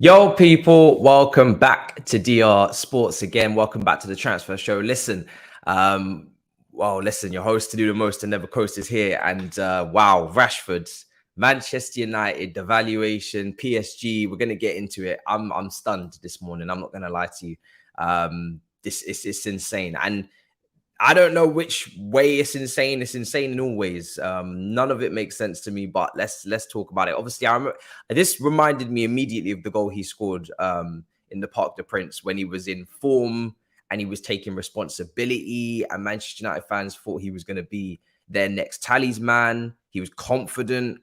Yo, people, welcome back to DR Sports again. Welcome back to the Transfer Show. Listen, your host to do the most and never coast is here. And wow, Rashford, Manchester United, the valuation, PSG. We're gonna get into it. I'm stunned this morning. I'm not gonna lie to you. This is it's insane. And I don't know which way it's insane. It's insane in all ways. None of it makes sense to me. But let's talk about it. Obviously, this reminded me immediately of the goal he scored in the Parc des Princes when he was in form and he was taking responsibility. And Manchester United fans thought he was going to be their next talisman. He was confident.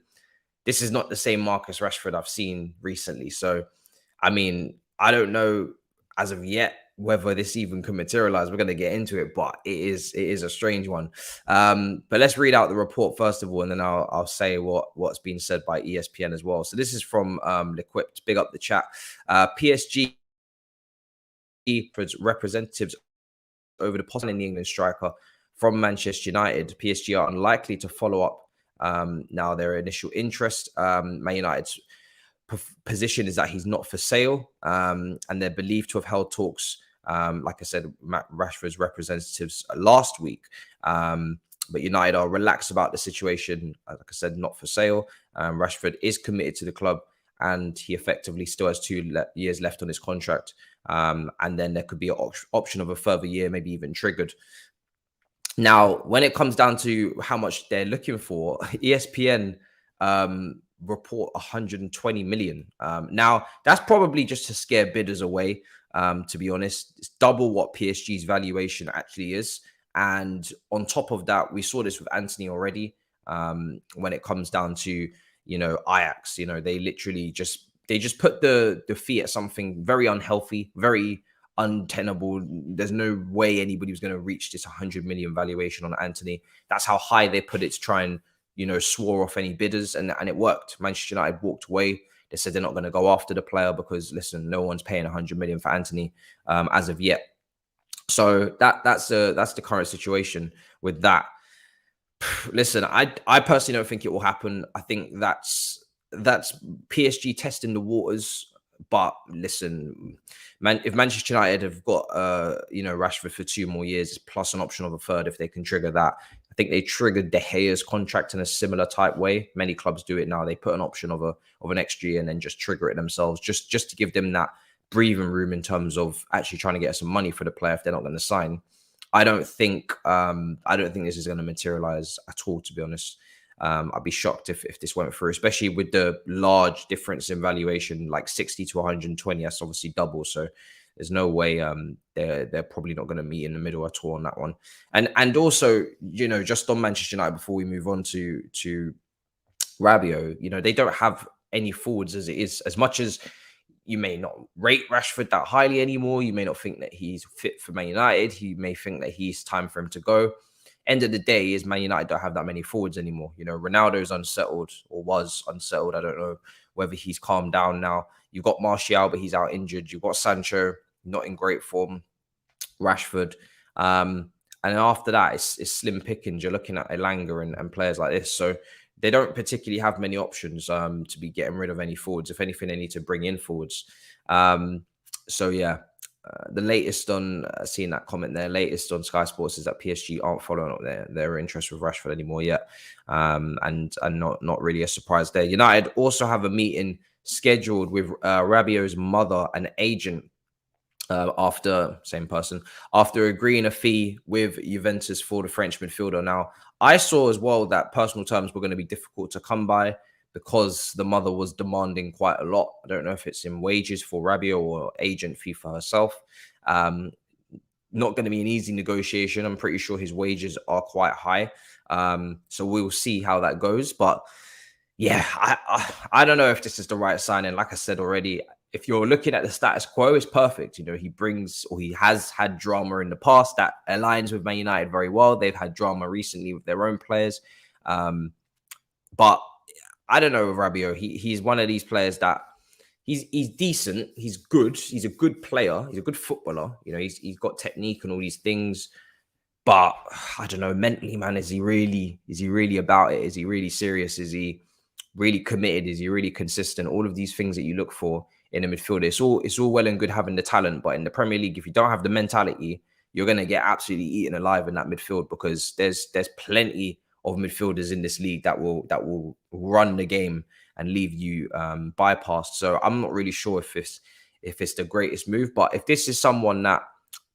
This is not the same Marcus Rashford I've seen recently. So, I mean, I don't know as of yet whether this even can materialize. We're going to get into it, but it is a strange one. But let's read out the report first of all, and then I'll say what's been said by ESPN as well. So this is from L'Equipe. Big up the chat. PSG representatives over the possible in the England striker from Manchester United. PSG are unlikely to follow up now their initial interest. Man United's position is that he's not for sale, and they're believed to have held talks, like I said, Rashford's representatives last week. But United are relaxed about the situation. Like I said, not for sale. Rashford is committed to the club, and he effectively still has 2 years left on his contract. And then there could be an option of a further year, maybe even triggered. Now, when it comes down to how much they're looking for, ESPN report 120 million. Now, that's probably just to scare bidders away. To be honest, it's double what PSG's valuation actually is. And on top of that, we saw this with Anthony already. When it comes down to, Ajax, they literally just put the fee at something very unhealthy, very untenable. There's no way anybody was going to reach this 100 million valuation on Anthony. That's how high they put it to try and, swore off any bidders, and it worked. Manchester United walked away. They said they're not going to go after the player because, listen, no one's paying 100 million for Anthony as of yet. So that's the current situation with that. Listen, I personally don't think it will happen. I think that's PSG testing the waters. But listen, if Manchester United have got Rashford for 2 more years plus an option of a third, if they can trigger that. I think they triggered De Gea's contract in a similar type way. Many clubs do it now. They put an option of an extra year and then just trigger it themselves, just to give them that breathing room in terms of actually trying to get some money for the player if they're not going to sign. I don't think this is going to materialize at all, to be honest. I'd be shocked if this went through, especially with the large difference in valuation, like 60 to 120. That's obviously double. So there's no way they're probably not going to meet in the middle at all on that one. And also, just on Manchester United before we move on to Rabiot, they don't have any forwards as it is. As much as you may not rate Rashford that highly anymore, you may not think that he's fit for Man United. You may think that he's time for him to go. End of the day is Man United don't have that many forwards anymore. Ronaldo's unsettled or was unsettled. I don't know whether he's calmed down now. You've got Martial, but he's out injured. You've got Sancho, not in great form. Rashford. And after that, it's slim pickings. You're looking at Elanga and players like this. So they don't particularly have many options to be getting rid of any forwards. If anything, they need to bring in forwards. So yeah. The latest on seeing that comment there, latest on Sky Sports is that PSG aren't following up their interest with Rashford anymore yet, and not really a surprise there. United also have a meeting scheduled with Rabiot's mother and agent after agreeing a fee with Juventus for the French midfielder. Now, I saw as well that personal terms were going to be difficult to come by, because the mother was demanding quite a lot. I don't know if it's in wages for Rabiot or agent fee for herself. Not going to be an easy negotiation. I'm pretty sure his wages are quite high. So we'll see how that goes. But yeah, I don't know if this is the right signing. Like I said already, if you're looking at the status quo, it's perfect. He has had drama in the past that aligns with Man United very well. They've had drama recently with their own players. But I don't know with Rabiot. He's one of these players that he's decent. He's good. He's a good player. He's a good footballer. He's got technique and all these things. But I don't know, mentally, man, is he really about it? Is he really serious? Is he really committed? Is he really consistent? All of these things that you look for in a midfielder. It's all well and good having the talent, but in the Premier League, if you don't have the mentality, you're going to get absolutely eaten alive in that midfield, because there's plenty of midfielders in this league that will run the game and leave you bypassed. So I'm not really sure if it's the greatest move, but if this is someone that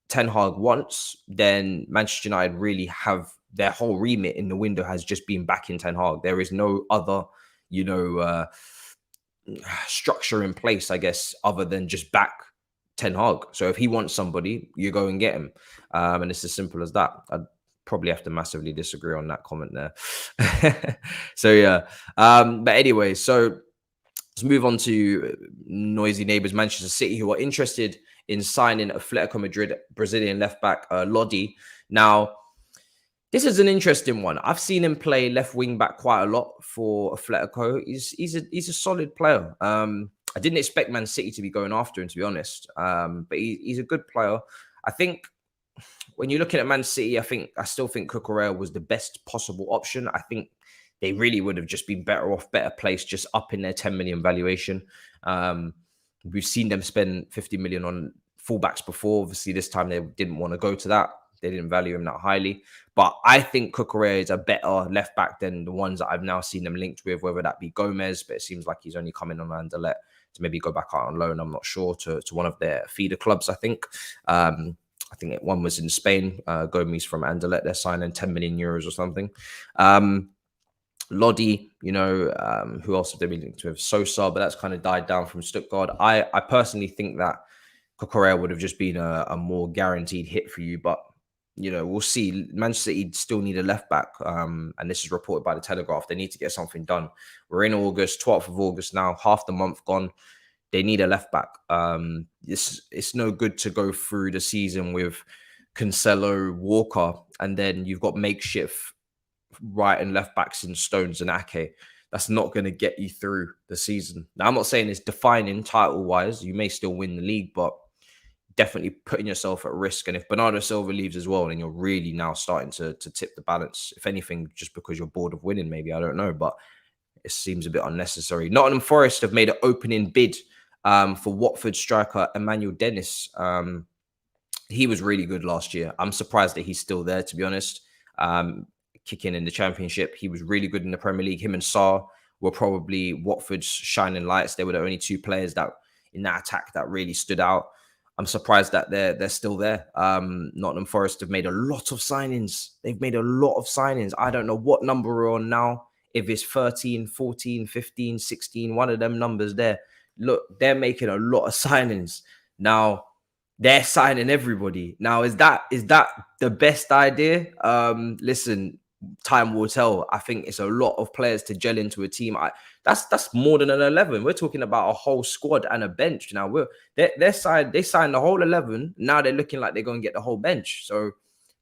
Ten Hag wants, then Manchester United really have their whole remit in the window has just been backing Ten Hag. There is no other, structure in place, I guess, other than just back Ten Hag. So if he wants somebody, you go and get him, and it's as simple as that. I'd probably have to massively disagree on that comment there. So yeah, but anyway, so let's move on to noisy neighbours Manchester City, who are interested in signing Atletico Madrid Brazilian left back Lodi. Now, this is an interesting one. I've seen him play left wing back quite a lot for Atletico. He's a solid player. I didn't expect Man City to be going after him, to be honest. But he's a good player. I think when you're looking at Man City, I still think Cucurella was the best possible option. I think they really would have just been better placed, just up in their 10 million valuation. We've seen them spend 50 million on fullbacks before. Obviously, this time they didn't want to go to that. They didn't value him that highly. But I think Cucurella is a better left back than the ones that I've now seen them linked with, whether that be Gomez, but it seems like he's only coming on Anderlecht to maybe go back out on loan. I'm not sure, to one of their feeder clubs, I think. I think one was in Spain. Gomez from Anderlecht, they're signing 10 million euros or something. Lodi, who else have they been linked with? Sosa, but that's kind of died down from Stuttgart. I personally think that Cucurella would have just been a more guaranteed hit for you, but we'll see. Manchester City still need a left back, and this is reported by the Telegraph. They need to get something done. We're in August, 12th of August now, half the month gone. They need a left back. It's no good to go through the season with Cancelo, Walker, and then you've got makeshift right and left backs in Stones and Ake. That's not going to get you through the season. Now, I'm not saying it's defining title-wise. You may still win the league, but definitely putting yourself at risk. And if Bernardo Silva leaves as well, then you're really now starting to tip the balance. If anything, just because you're bored of winning, maybe, I don't know, but it seems a bit unnecessary. Nottingham Forest have made an opening bid for Watford striker Emmanuel Dennis. He was really good last year. I'm surprised that he's still there, to be honest. Kicking in the Championship, he was really good in the Premier League. Him and Sarr were probably Watford's shining lights. They were the only two players that in that attack that really stood out. I'm surprised that they're still there. Nottingham Forest have made a lot of signings. They've made a lot of signings. I don't know what number we're on now. If it's 13, 14, 15, 16, one of them numbers there. Look, they're making a lot of signings. Now, they're signing everybody. Now, is that the best idea? Listen, time will tell. I think it's a lot of players to gel into a team. That's more than an 11. We're talking about a whole squad and a bench. Now they signed the whole 11. Now they're looking like they're going to get the whole bench. So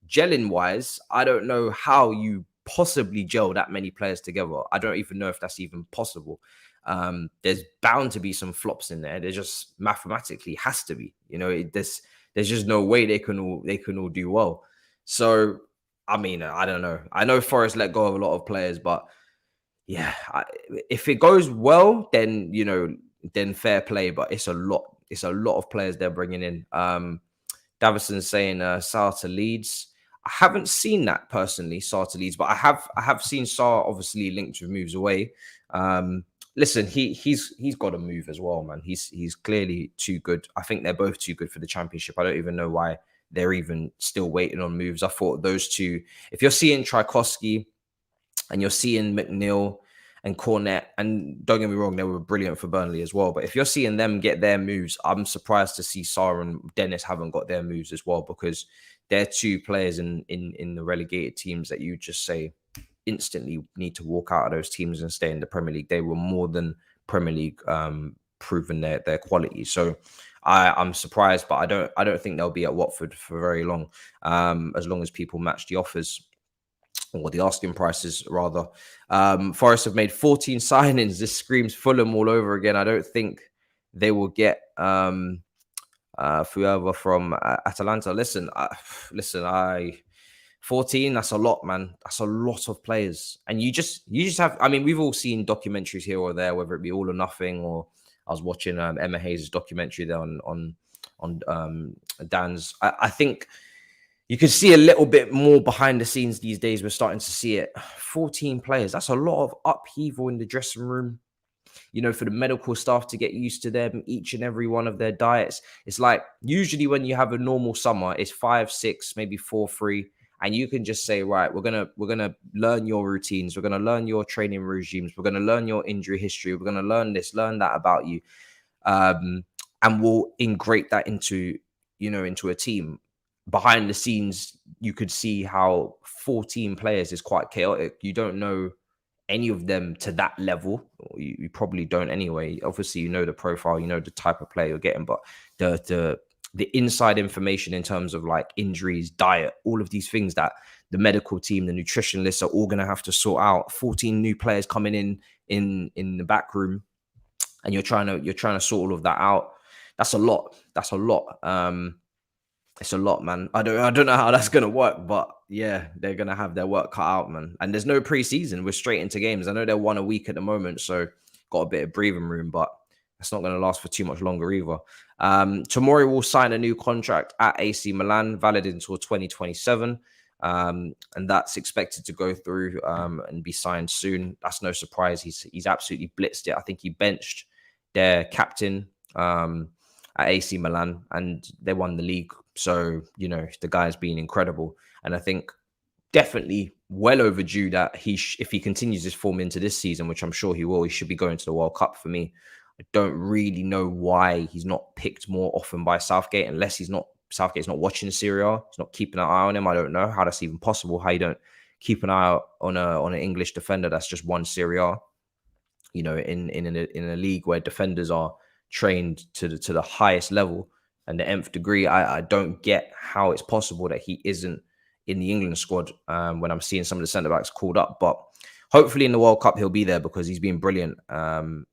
gelling wise, I don't know how you possibly gel that many players together. I don't even know if that's even possible. There's bound to be some flops in there. There just mathematically has to be. There's just no way they can all do well. So I mean, I don't know. I know Forest let go of a lot of players, but yeah, if it goes well, then then fair play. But it's a lot. It's a lot of players they're bringing in. Davison saying Sarr to Leeds. I haven't seen that personally, Sarr to Leeds, but I have seen Sarr obviously linked with moves away. Listen, he's got to move as well, man. He's clearly too good. I think they're both too good for the Championship. I don't even know why they're even still waiting on moves. I thought those two, if you're seeing Tchaikovsky and you're seeing McNeil and Cornet, and don't get me wrong, they were brilliant for Burnley as well. But if you're seeing them get their moves, I'm surprised to see Sarr and Dennis haven't got their moves as well, because they're two players in the relegated teams that you just say instantly need to walk out of those teams and stay in the Premier League. They were more than Premier League proven their quality. So I'm surprised, but I don't think they'll be at Watford for very long, as long as people match the offers or the asking prices rather. Forest have made 14 signings. This screams Fulham all over again. I don't think they will get whoever from Atalanta. Listen, 14, that's a lot, man. That's a lot of players. And you just have, I mean, we've all seen documentaries here or there, whether it be All or Nothing or I was watching Emma Hayes' documentary there on Dan's. I think you can see a little bit more behind the scenes these days. We're starting to see it. 14 players. That's a lot of upheaval in the dressing room. You know, for the medical staff to get used to them, each and every one of their diets. It's like usually when you have a normal summer, it's 5, 6, maybe 4, 3. And you can just say, right, we're gonna learn your routines, we're gonna learn your training regimes, we're gonna learn your injury history, we're gonna learn this, learn that about you, um, and we'll integrate that into into a team. Behind the scenes, you could see how 14 players is quite chaotic. You don't know any of them to that level. You probably don't anyway. Obviously, you know the profile, you know the type of player you're getting, but the inside information in terms of like injuries, diet, all of these things that the medical team, the nutritionalists are all going to have to sort out. 14 new players coming in the back room, and you're trying to sort all of that out. That's a lot. That's a lot. It's a lot, man. I don't know how that's gonna work, but yeah, they're gonna have their work cut out, man. And there's no preseason. We're straight into games. I know they're 1 a week at the moment, so got a bit of breathing room, but it's not gonna last for too much longer either. Tomori will sign a new contract at AC Milan, valid until 2027. And that's expected to go through and be signed soon. That's no surprise. He's absolutely blitzed it. I think he benched their captain at AC Milan, and they won the league. So, the guy's been incredible. And I think definitely well overdue that if he continues this form into this season, which I'm sure he will, he should be going to the World Cup for me. I don't really know why he's not picked more often by Southgate, unless Southgate's not watching Serie A. He's not keeping an eye on him. I don't know how that's even possible, how you don't keep an eye out on an English defender that's just won Serie A, in a league where defenders are trained to the highest level and the nth degree. I don't get how it's possible that he isn't in the England squad when I'm seeing some of the centre-backs called up. But hopefully in the World Cup, he'll be there because he's been brilliant.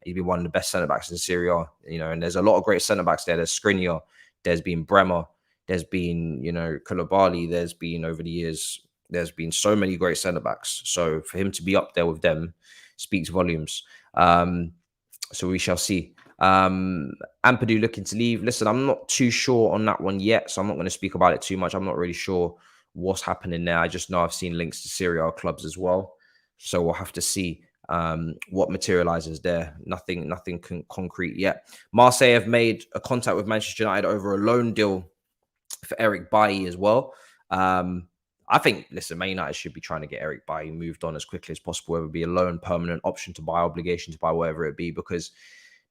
He's been one of the best centre-backs in Serie A, and there's a lot of great centre-backs there. There's Skriniar, there's been Bremer, there's been, Koulibaly, there's been over the years, there's been so many great centre-backs. So for him to be up there with them speaks volumes. So we shall see. Ampadu looking to leave. Listen, I'm not too sure on that one yet, so I'm not going to speak about it too much. I'm not really sure what's happening there. I just know I've seen links to Serie A clubs as well, so we'll have to see what materializes there. Nothing concrete yet. Marseille have made a contact with Manchester United over a loan deal for Eric Bailly as well. I think, listen, Man United should be trying to get Eric Bailly moved on as quickly as possible, whether it be a loan, permanent option to buy, obligation to buy, whatever it be, because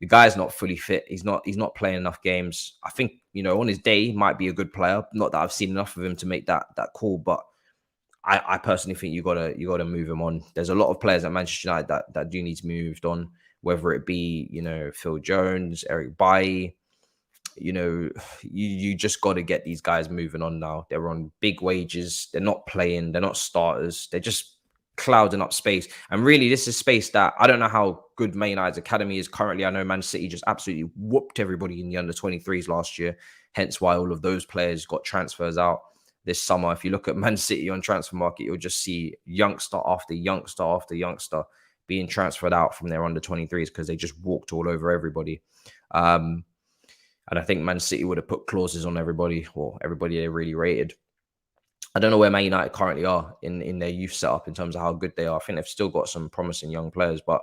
the guy's not fully fit. He's not playing enough games. I think, on his day, he might be a good player. Not that I've seen enough of him to make that call, but I personally think you gotta move him on. There's a lot of players at Manchester United that do need to be moved on, whether it be, Phil Jones, Eric Bailly. You just got to get these guys moving on now. They're on big wages. They're not playing. They're not starters. They're just clouding up space. And really, this is space that I don't know how good Man United's academy is currently. I know Man City just absolutely whooped everybody in the under-23s last year. Hence why all of those players got transfers out this summer. If you look at Man City on transfer market, you'll just see youngster after youngster after youngster being transferred out from their under-23s because they just walked all over everybody. And I think Man City would have put clauses on everybody, or everybody they really rated. I don't know where Man United currently are in their youth setup in terms of how good they are. I think they've still got some promising young players, but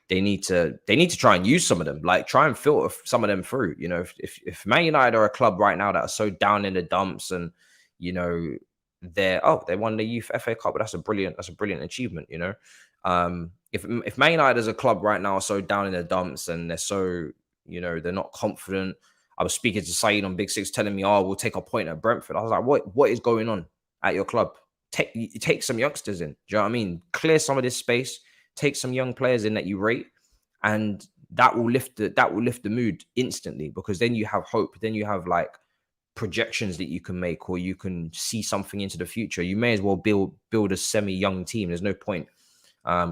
they need to try and use some of them, like try and filter some of them through. If Man United are a club right now that are so down in the dumps, and they won the youth FA Cup, but that's a brilliant achievement. If Man United as a club right now are so down in the dumps and they're so they're not confident. I was speaking to Saeed on Big Six telling me, we'll take a point at Brentford. I was like, what is going on at your club? Take some youngsters in. Do you know what I mean? Clear some of this space. Take some young players in that you rate, and that will lift the mood instantly, because then you have hope. Then you have like projections that you can make, or you can see something into the future. You may as well build a semi-young team. There's no point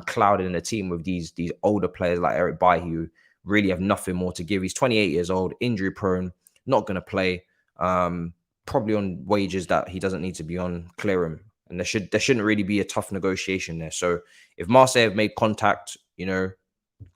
clouding a team with these older players like Eric Bailly, who really have nothing more to give. He's 28 years old, injury prone, not going to play, probably on wages that he doesn't need to be on. Clear him. And there shouldn't really be a tough negotiation there. So if Marseille have made contact,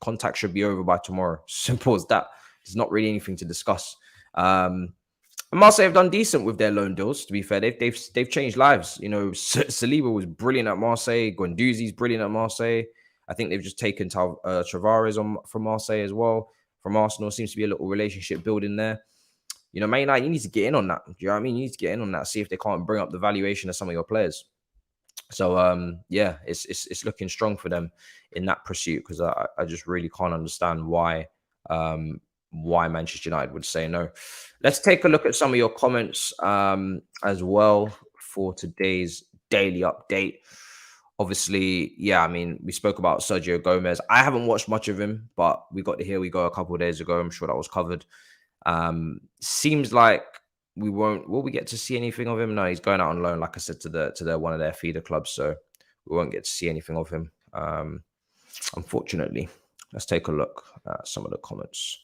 Contact should be over by tomorrow. Simple as that. There's not really anything to discuss. Marseille have done decent with their loan deals. To be fair, they've changed lives. You know, Saliba was brilliant at Marseille. Guendouzi's brilliant at Marseille. I think they've just taken Tavares from Marseille as well. From Arsenal, seems to be a little relationship building there. You know, Man United, you need to get in on that. Do you know what I mean? You need to get in on that. See if they can't bring up the valuation of some of your players. So yeah, it's looking strong for them in that pursuit, because I just really can't understand why Manchester United would say no. Let's take a look at some of your comments as well for today's daily update. Obviously, yeah, I mean, we spoke about Sergio Gomez. I haven't watched much of him, but we got to Here We Go a couple of days ago. I'm sure that was covered. Seems like will we get to see anything of him? No, he's going out on loan, like I said, to the one of their feeder clubs, so we won't get to see anything of him, unfortunately. Let's take a look at some of the comments.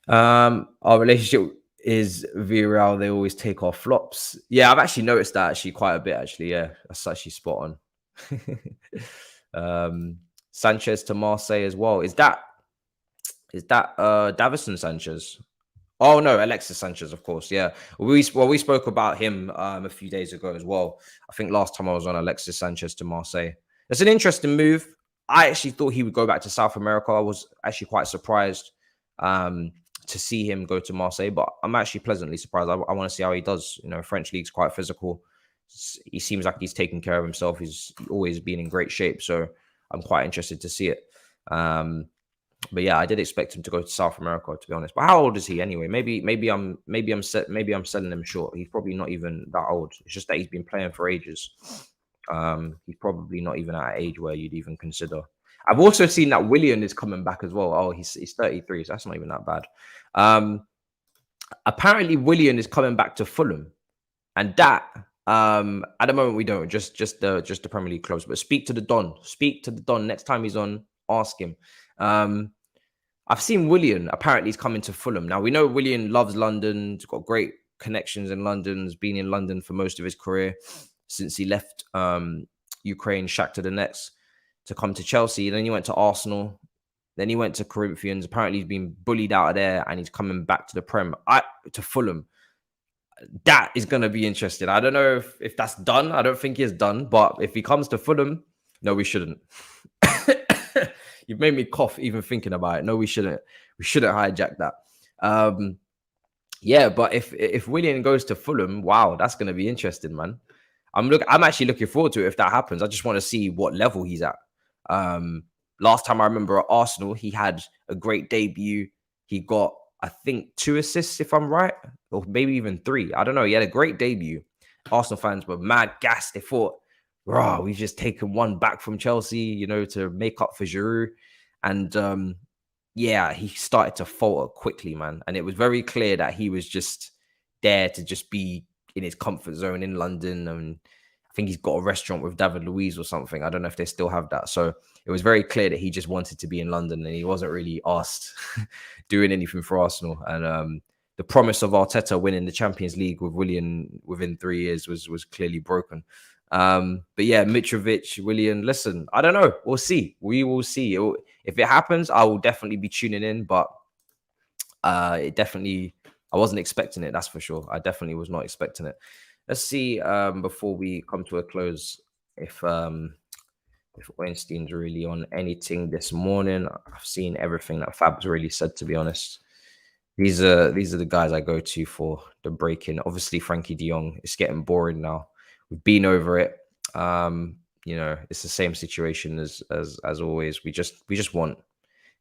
Our relationship is Villarreal. They always take our flops. Yeah, I've actually noticed that actually quite a bit, actually. Yeah, that's actually spot on. Sanchez to Marseille as well. Is that Davison Sanchez? Oh no, Alexis Sanchez, of course. Yeah, we spoke about him a few days ago as well. I think last time I was on Alexis Sanchez to Marseille. It's an interesting move. I actually thought he would go back to South America. I was actually quite surprised to see him go to Marseille, but I'm actually pleasantly surprised. I want to see how he does. You know, French league's quite physical. He seems like he's taking care of himself. He's always been in great shape, so I'm quite interested to see it. But yeah, I did expect him to go to South America, to be honest. But how old is he anyway? Maybe I'm selling him short. He's probably not even that old. It's just that he's been playing for ages. He's probably not even at an age where you'd even consider. I've also seen that Willian is coming back as well. Oh, he's 33, so that's not even that bad. Apparently Willian is coming back to Fulham, and that at the moment we don't. Just the Premier League clubs. But speak to the Don. Speak to the Don next time he's on. Ask him. I've seen Willian. Apparently he's coming to Fulham. Now we know Willian loves London. He's got great connections in London. He's been in London for most of his career since he left Ukraine, Shakhtar Donetsk, to come to Chelsea. Then he went to Arsenal. Then he went to Corinthians. Apparently he's been bullied out of there, and he's coming back to the Prem, to Fulham. That is going to be interesting. I don't know if that's done. I don't think it's done. But if he comes to Fulham, no, we shouldn't. You've made me cough even thinking about it. No, we shouldn't. We shouldn't hijack that. Yeah, but if Willian goes to Fulham, wow, that's going to be interesting, man. I'm actually looking forward to it if that happens. I just want to see what level he's at. Last time I remember at Arsenal, he had a great debut. He got, I think, 2 assists, if I'm right, or maybe even 3. I don't know. He had a great debut. Arsenal fans were mad gassed. They thought, "Bro, we've just taken one back from Chelsea, you know, to make up for Giroud." And yeah, he started to falter quickly, man. And it was very clear that he was just there to just be in his comfort zone in London. And I think he's got a restaurant with David Luiz or something. I don't know if they still have that. So it was very clear that he just wanted to be in London, and he wasn't really asked doing anything for Arsenal. And the promise of Arteta winning the Champions League with Willian within 3 years was clearly broken. But yeah, Mitrovic, Willian, listen, I don't know. We'll see. We will see. If it happens, I will definitely be tuning in, but I wasn't expecting it, that's for sure. I definitely was not expecting it. Let's see, before we come to a close, if Weinstein's really on anything this morning. I've seen everything that Fab's really said, to be honest. These are the guys I go to for the break-in. Obviously, Frankie de Jong, it's getting boring now. We've been over it. You know, it's the same situation as always. We just want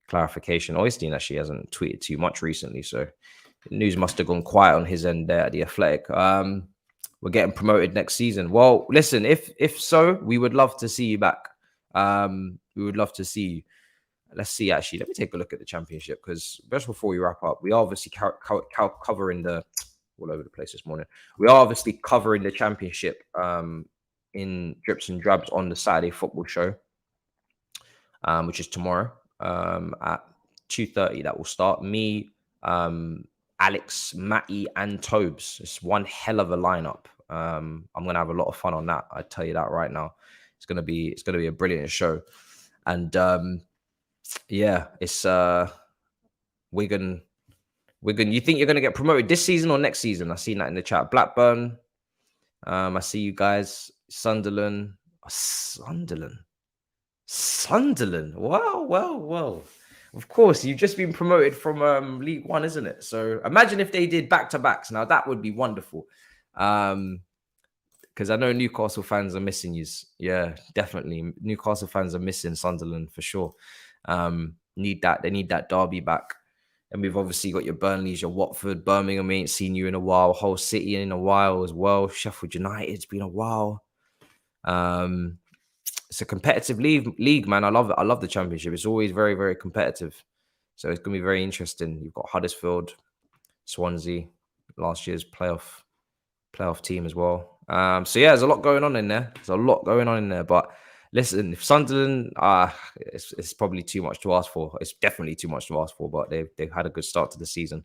clarification. Oystein actually hasn't tweeted too much recently, so the news must have gone quiet on his end there at the Athletic. We're getting promoted next season. Well, listen, if so, we would love to see you back. We would love to see you. Let's see, actually. Let me take a look at the Championship, because just before we wrap up, we are obviously covering the all over the place this morning. We are obviously covering the Championship in drips and drabs on the Saturday Football Show, which is tomorrow at 2:30. That will start. Me, Alex, Matty, and Tobes. It's one hell of a lineup. I'm gonna have a lot of fun on that. I tell you that right now. It's gonna be a brilliant show. And yeah, it's Wigan. Wigan, you think you're going to get promoted this season or next season? I seen that in the chat. Blackburn, I see you guys. Sunderland, Sunderland, Sunderland. Wow, well, well. Of course, you've just been promoted from League One, isn't it? So imagine if they did back to backs. Now that would be wonderful. Because I know Newcastle fans are missing you. Yeah, definitely. Newcastle fans are missing Sunderland for sure. Need that. They need that derby back. And we've obviously got your Burnleys, your Watford, Birmingham. Ain't seen you in a while. Hull City in a while as well. Sheffield United's been a while. It's a competitive league, man. I love it. I love the Championship. It's always very, very competitive. So it's gonna be very interesting. You've got Huddersfield, Swansea, last year's playoff team as well. So yeah, there's a lot going on in there. There's a lot going on in there. But listen, if Sunderland, it's probably too much to ask for. It's definitely too much to ask for. But they've had a good start to the season.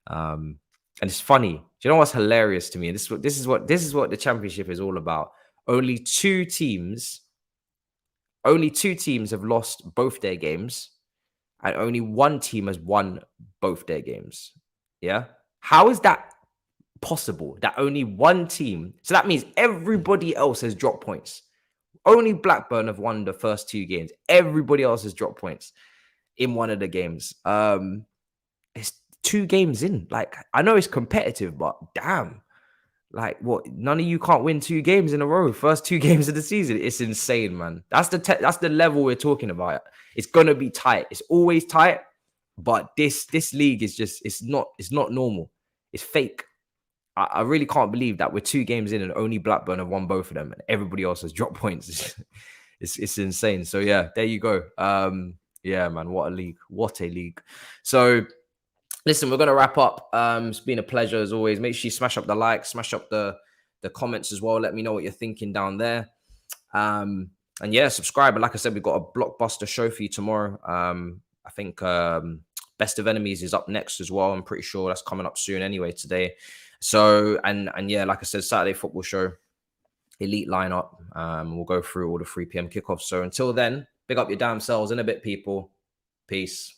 And it's funny. Do you know what's hilarious to me? This is what the Championship is all about. Only two teams have lost both their games, and only one team has won both their games. Yeah, how is that possible? That only one team, so that means everybody else has dropped points. Only Blackburn have won the first two games. Everybody else has dropped points in one of the games. It's 2 games in. Like, I know it's competitive, but damn, like, what? None of you can't win 2 games in a row. First 2 games of the season. It's insane, man. That's the level we're talking about. It's gonna be tight. It's always tight, but this league is just it's not normal. It's fake. I really can't believe that we're 2 games in and only Blackburn have won both of them, and everybody else has dropped points. It's insane. So yeah, there you go. Yeah, man, what a league! What a league! So. Listen, we're going to wrap up. It's been a pleasure as always. Make sure you smash up the like, smash up the comments as well. Let me know what you're thinking down there. And yeah, subscribe. And like I said, we've got a blockbuster show for you tomorrow. I think Best of Enemies is up next as well. I'm pretty sure that's coming up soon anyway today. So, and yeah, like I said, Saturday football show, elite lineup. We'll go through all the 3 p.m. kickoffs. So until then, big up your damn selves in a bit, people. Peace.